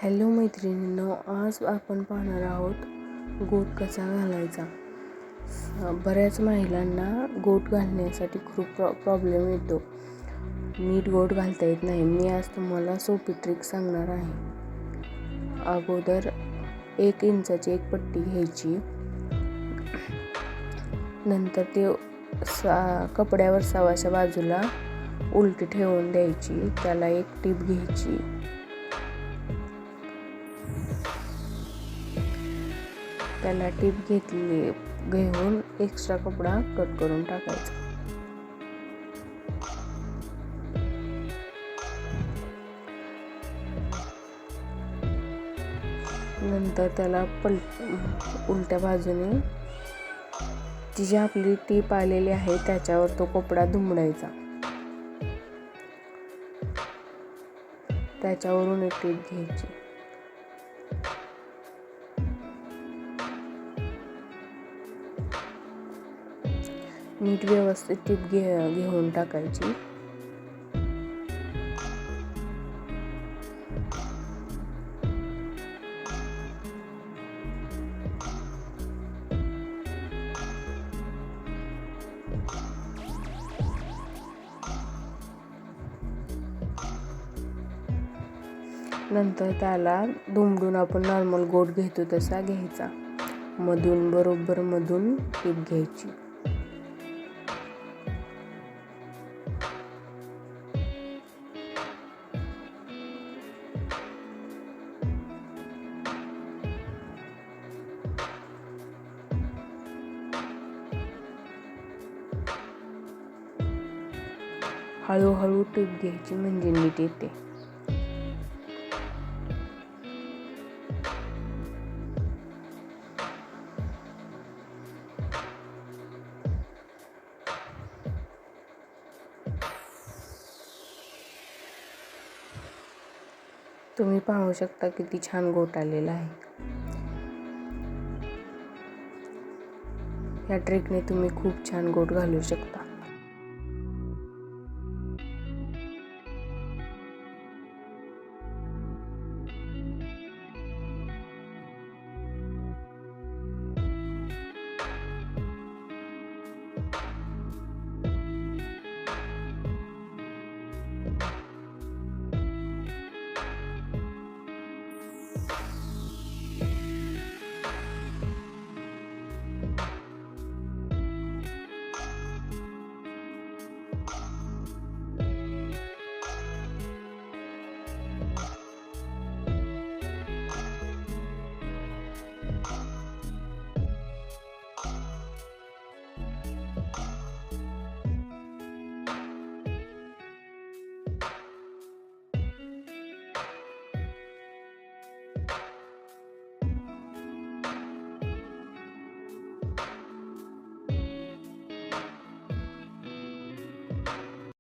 Hello मैत्रिणींनो, आज आपण पाहणार आहोत गोट कसा घालायचा. बऱ्याच महिलांना गोट घालण्यासाठी खूप प्रॉब्लेम येतो. नीट गोट घालता येत नाही. मी आज तुम्हाला सोपी ट्रिक सांगणार आहे. अगोदर 1 इंचाची एक पट्टी घ्यायची. नंतर ते कपड्यावर सव्वाच्या बाजूला उलटी ठेवून द्यायची. त्याला एक टीप घ्यायची. त्याला टीप घेऊन एक्स्ट्रा कपडा कट करून टाकायचा. नंतर त्याला उलट्या बाजूने जी आपली टीप आलेली आहे त्याच्यावर तो कपडा दुमडायचा. त्याच्यावरून एक टीप घ्यायची. नीट व्यवस्थित टीप घेऊन टाकायची. नंतर त्याला दुमडून आपण नॉर्मल गोट घेतो तसा घ्यायचा. बरोबर मधून टीप घ्यायची. हळूहळू टीप घ्यायची म्हणजे नीट येते. तुम्ही पाहू शकता किती छान गोट आलेला आहे. या ट्रिकने तुम्ही खूप छान गोट घालू शकता.